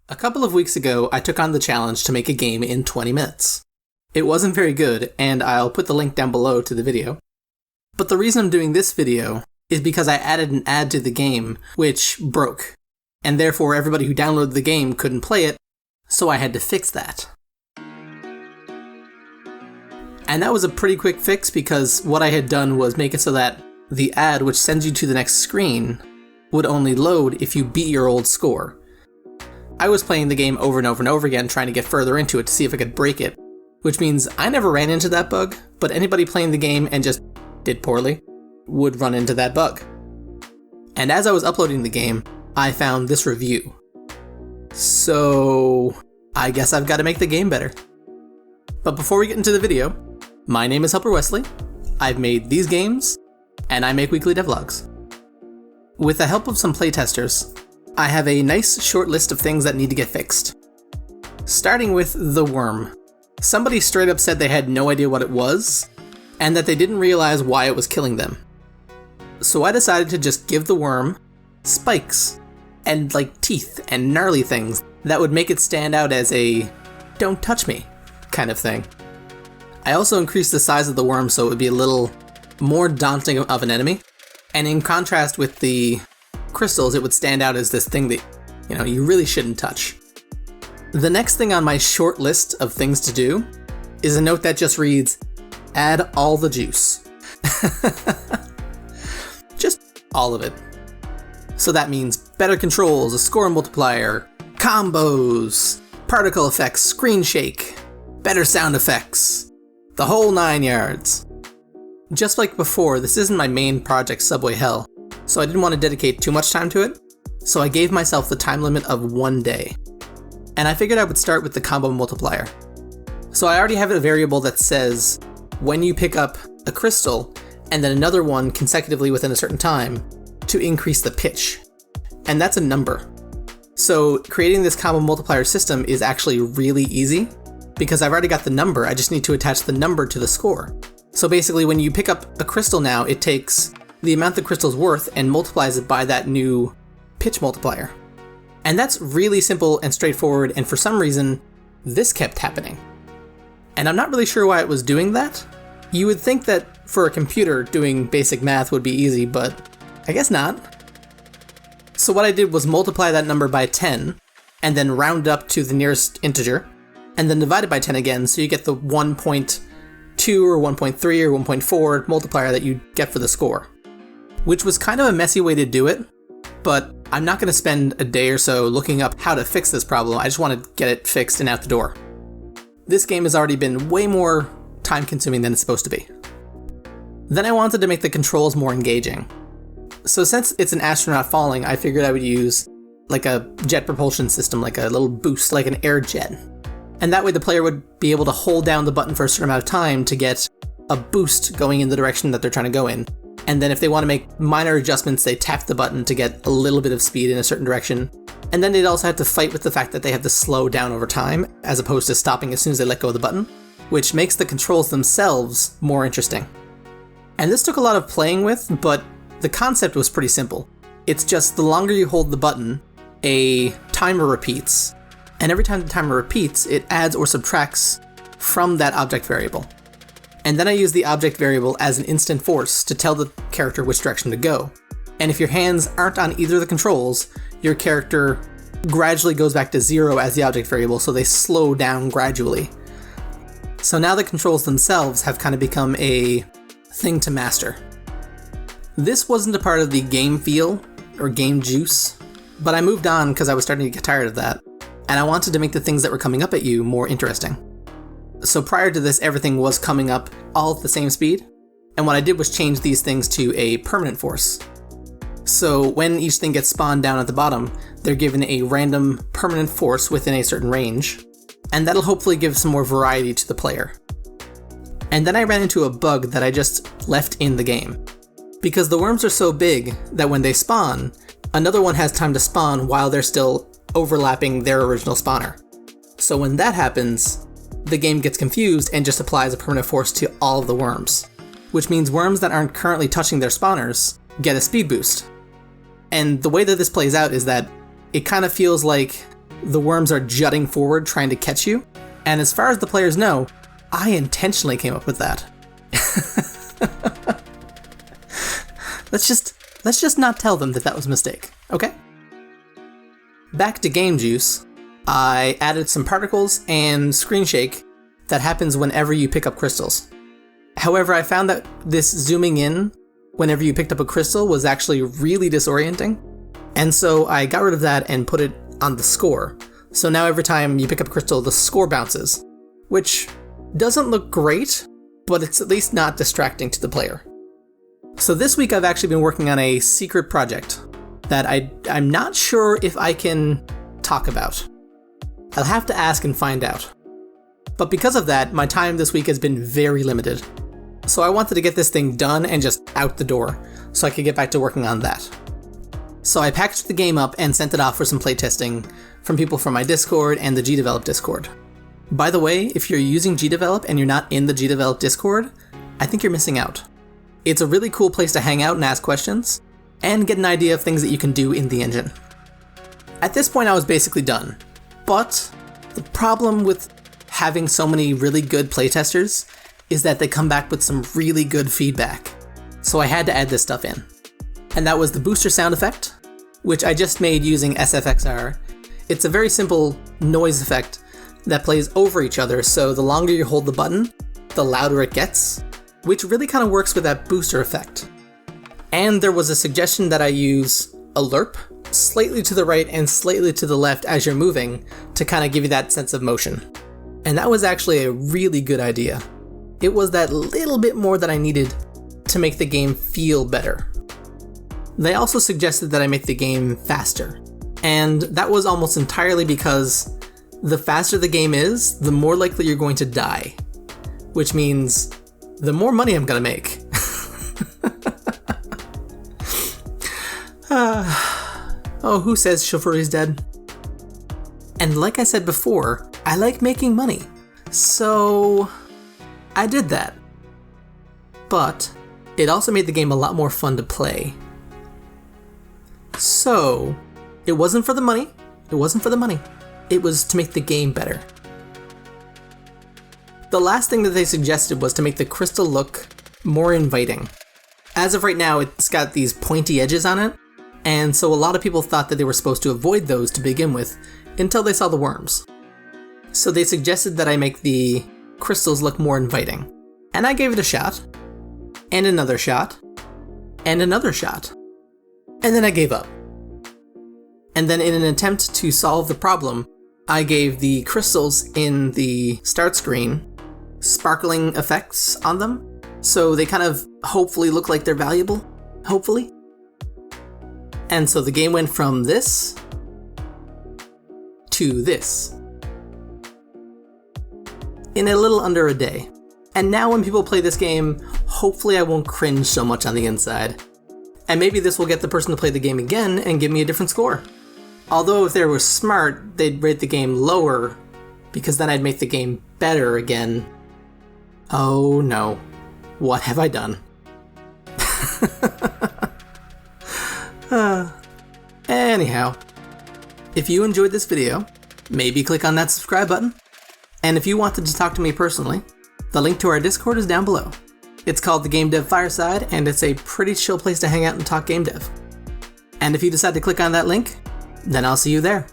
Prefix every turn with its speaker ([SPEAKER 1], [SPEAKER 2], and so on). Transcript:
[SPEAKER 1] A couple of weeks ago, I took on the challenge to make a game in 20 minutes. It wasn't very good, and I'll put the link down below to the video. But the reason I'm doing this video is because I added an ad to the game, which broke, and therefore everybody who downloaded the game couldn't play it, so I had to fix that. And that was a pretty quick fix because what I had done was make it so that the ad, which sends you to the next screen, would only load if you beat your old score. I was playing the game over and over and over again, trying to get further into it to see if I could break it, which means I never ran into that bug, but anybody playing the game and just did poorly would run into that bug. And as I was uploading the game, I found this review. So I guess I've got to make the game better. But before we get into the video, my name is Helper Wesley, I've made these games, and I make weekly devlogs. With the help of some playtesters, I have a nice short list of things that need to get fixed. Starting with the worm. Somebody straight up said they had no idea what it was, and that they didn't realize why it was killing them. So I decided to just give the worm spikes, and teeth and gnarly things that would make it stand out as a "don't touch me" kind of thing. I also increased the size of the worm so it would be a little more daunting of an enemy, and in contrast with the crystals, it would stand out as this thing that, you really shouldn't touch. The next thing on my short list of things to do is a note that just reads, "Add all the juice." Just all of it. So that means better controls, a score multiplier, combos, particle effects, screen shake, better sound effects, the whole 9 yards. Just like before, this isn't my main project, Subway Hell, so I didn't want to dedicate too much time to it, so I gave myself the time limit of 1 day. And I figured I would start with the combo multiplier. So I already have a variable that says when you pick up a crystal, and then another one consecutively within a certain time, to increase the pitch. And that's a number. So creating this combo multiplier system is actually really easy, because I've already got the number, I just need to attach the number to the score. So basically when you pick up a crystal now, it takes the amount the crystal's worth and multiplies it by that new pitch multiplier. And that's really simple and straightforward, and for some reason, this kept happening. And I'm not really sure why it was doing that. You would think that for a computer, doing basic math would be easy, but I guess not. So what I did was multiply that number by 10, and then round up to the nearest integer, and then divide it by 10 again, so you get the 1.2 or 1.3 or 1.4 multiplier that you get for the score. Which was kind of a messy way to do it, but I'm not going to spend a day or so looking up how to fix this problem. I just want to get it fixed and out the door. This game has already been way more time-consuming than it's supposed to be. Then I wanted to make the controls more engaging. So since it's an astronaut falling, I figured I would use a jet propulsion system, like a little boost, like an air jet. And that way the player would be able to hold down the button for a certain amount of time to get a boost going in the direction that they're trying to go in. And then if they want to make minor adjustments, they tap the button to get a little bit of speed in a certain direction. And then they'd also have to fight with the fact that they have to slow down over time, as opposed to stopping as soon as they let go of the button, which makes the controls themselves more interesting. And this took a lot of playing with, but the concept was pretty simple. It's just the longer you hold the button, a timer repeats, and every time the timer repeats, it adds or subtracts from that object variable. And then I use the object variable as an instant force to tell the character which direction to go. And if your hands aren't on either of the controls, your character gradually goes back to 0 as the object variable, so they slow down gradually. So now the controls themselves have kind of become a thing to master. This wasn't a part of the game feel or game juice, but I moved on because I was starting to get tired of that, and I wanted to make the things that were coming up at you more interesting. So prior to this, everything was coming up all at the same speed, and what I did was change these things to a permanent force. So when each thing gets spawned down at the bottom, they're given a random permanent force within a certain range, and that'll hopefully give some more variety to the player. And then I ran into a bug that I just left in the game. Because the worms are so big that when they spawn, another one has time to spawn while they're still overlapping their original spawner. So when that happens, the game gets confused and just applies a permanent force to all of the worms, which means worms that aren't currently touching their spawners get a speed boost. And the way that this plays out is that it kind of feels like the worms are jutting forward trying to catch you. And as far as the players know, I intentionally came up with that. Let's just not tell them that that was a mistake, okay? Back to Game Juice, I added some particles and screen shake that happens whenever you pick up crystals. However, I found that this zooming in whenever you picked up a crystal was actually really disorienting. And so I got rid of that and put it on the score. So now every time you pick up a crystal, the score bounces, which doesn't look great, but it's at least not distracting to the player. So this week I've actually been working on a secret project that I'm not sure if I can talk about. I'll have to ask and find out. But because of that, my time this week has been very limited. So I wanted to get this thing done and just out the door, so I could get back to working on that. So I packaged the game up and sent it off for some playtesting from people from my Discord and the GDevelop Discord. By the way, if you're using GDevelop and you're not in the GDevelop Discord, I think you're missing out. It's a really cool place to hang out and ask questions, and get an idea of things that you can do in the engine. At this point I was basically done, but the problem with having so many really good playtesters is that they come back with some really good feedback. So I had to add this stuff in. And that was the booster sound effect, which I just made using SFXR. It's a very simple noise effect that plays over each other, so the longer you hold the button, the louder it gets, which really kind of works with that booster effect. And there was a suggestion that I use a lerp, slightly to the right and slightly to the left as you're moving, to kind of give you that sense of motion. And that was actually a really good idea. It was that little bit more that I needed to make the game feel better. They also suggested that I make the game faster, and that was almost entirely because the faster the game is, the more likely you're going to die, which means the more money I'm gonna make. Oh, who says chivalry's dead? And like I said before, I like making money, so I did that. But it also made the game a lot more fun to play. So, it wasn't for the money. It wasn't for the money. It was to make the game better. The last thing that they suggested was to make the crystal look more inviting. As of right now, it's got these pointy edges on it, and so a lot of people thought that they were supposed to avoid those to begin with, until they saw the worms. So they suggested that I make the crystals look more inviting. And I gave it a shot, and another shot, and another shot. And then I gave up. And then in an attempt to solve the problem, I gave the crystals in the start screen sparkling effects on them, so they kind of hopefully look like they're valuable, hopefully. And so the game went from this to this in a little under a day. And now when people play this game, hopefully I won't cringe so much on the inside. And maybe this will get the person to play the game again and give me a different score. Although if they were smart, they'd rate the game lower, because then I'd make the game better again. Oh no. What have I done? Anyhow, if you enjoyed this video, maybe click on that subscribe button. And if you wanted to talk to me personally, the link to our Discord is down below. It's called the Game Dev Fireside, and it's a pretty chill place to hang out and talk game dev. And if you decide to click on that link, then I'll see you there.